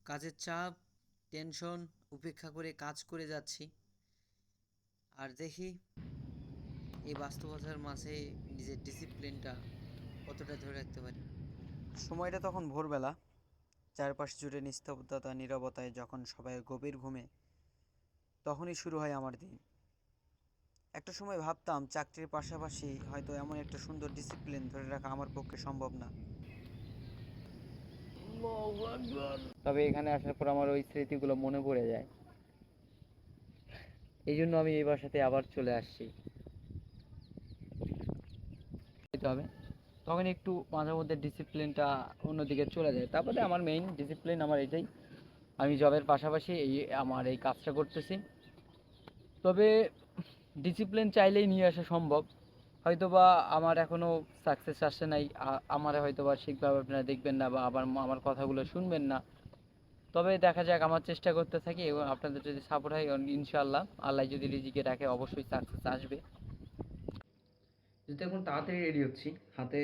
কাজের চাপ, টেনশন উপেক্ষা করে কাজ করে যাচ্ছি। আর দেখি এই বাস্তবতার মাঝে নিজের ডিসিপ্লিনটা কতটা ধরে রাখতে পারি। সময়টা তখন ভোরবেলা, চারপাশ জুড়ে নিস্তব্ধতা, নীরবতায় যখন সবাই গভীর ঘুমে, তখনই শুরু হয় আমার দিন। একটা সময় ভাবতাম চাকরির পাশাপাশি হয়তো এমন একটা সুন্দর ডিসিপ্লিন ধরে রাখা আমার পক্ষে সম্ভব না। তবে এখানে আসার পর আমার ওই স্মৃতিগুলো মনে পড়ে যায়। এই জন্য আমি এই বাসাতে আবার চলে আসছি। হবে তখন একটু মাঝে মধ্যে ডিসিপ্লিনটা অন্যদিকে চলে যায়। তারপরে আমার মেইন ডিসিপ্লিন আমার এটাই, আমি জবের পাশাপাশি আমার এই কাজটা করতেছি। তবে ডিসিপ্লিন চাইলেই নিয়ে আসা সম্ভব। হয়তোবা আমার এখনও সাকসেস আসে নাই, আমার হয়তোবা ঠিকভাবে আপনারা দেখবেন না বা আবার আমার কথাগুলো শুনবেন না। তবে দেখা যাক, আমার চেষ্টা করতে থাকি এবং আপনাদের যদি সাপোর্ট হয় ইনশাআল্লাহ, আল্লাহ যদি রিজিকে রাখে অবশ্যই সাকসেস আসবে। যদি এখন তাড়াতাড়ি রেডি হচ্ছি, হাতে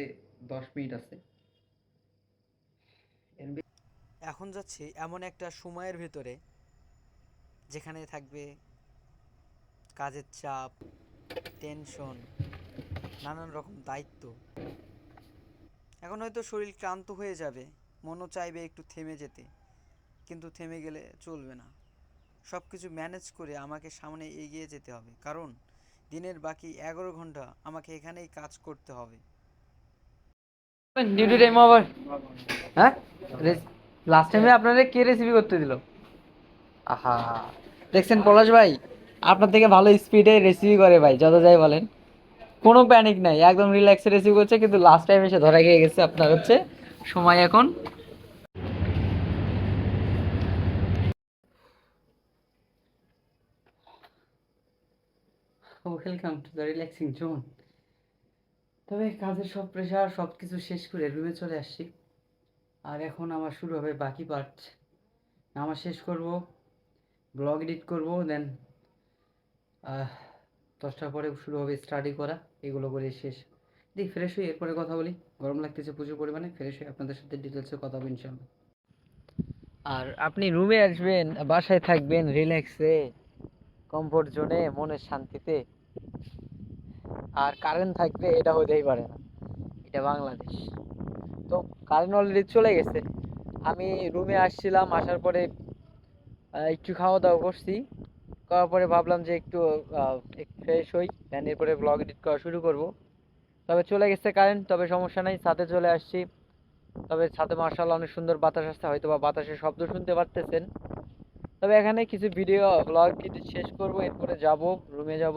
10 মিনিট আছে। এখন যাচ্ছি এমন একটা সময়ের ভেতরে যেখানে থাকবে কাজের চাপ, টেনশন, নানান রকম দায়িত্ব। এখন হয়তো শরীর ক্লান্ত হয়ে যাবে, মনও চাইবে একটু থেমে যেতে, কিন্তু থেমে গেলে চলবে না। সব কিছু ম্যানেজ করে আমাকে সামনে এগিয়ে যেতে হবে, কারণ দিনের বাকি 11 ঘন্টা আমাকে এখানেই কাজ করতে হবে। Duty time over. হ্যাঁ, লাস্ট টাইমে আপনারা কে রেসিপি করতে দিল? আহা, দেখছেন পলাশ ভাই, আপনার থেকে ভালো স্পিডে রেসিপি করে ভাই, যত যাই বলেন। কোনো প্যানিক নাই, একদম রিল্যাক্সে রেসিপি করছে, কিন্তু লাস্ট টাইম এসে ধরা খেয়ে গেছে। আপনার হচ্ছে সময় এখন। Welcome to the relaxing zone. তবে কাজের সব প্রেশার সব কিছু শেষ করে রুমে চলে আসছি। আর এখন আমার শুরু হবে বাকি পার্ট। নামাজ শেষ করব, ব্লগ এডিট করব, দেন 10টার পরে শুরু হবে স্টাডি করা। এগুলো করে শেষ দেখি ফ্রেশ হই, এরপরে কথা বলি। গরম লাগতেছে প্রচুর পরিমাণে, ফ্রেশ হয়ে আপনাদের সাথে ডিটেলসে কথা হবে ইনশাআল্লাহ। আর আপনি রুমে আসবেন, বাসায় থাকবেন রিল্যাক্সে, কমফোর্ট জোনে, মনের শান্তিতে, আর কারেন্ট থাকবে, এটা হতেই পারে না। এটা বাংলাদেশ। তো কারেন্ট অলরেডি চলে গেছে। আমি রুমে আসছিলাম, আসার পরে একটু খাওয়া দাওয়া করছি, করার পরে ভাবলাম যে একটু ফ্রেশ হই, দেন এরপরে ব্লগ এডিট করা শুরু করব। তবে চলে গেছে কারেন্ট, তবে সমস্যা নাই, ছাদে চলে আসছি। তবে ছাদে মার্শাল্লাহ অনেক সুন্দর বাতাস আসছে, হয়তো বা বাতাসের শব্দ শুনতে পারতেছেন। তবে এখানে কিছু ভিডিও ব্লগ এডিট শেষ করব, এরপরে যাব, রুমে যাব।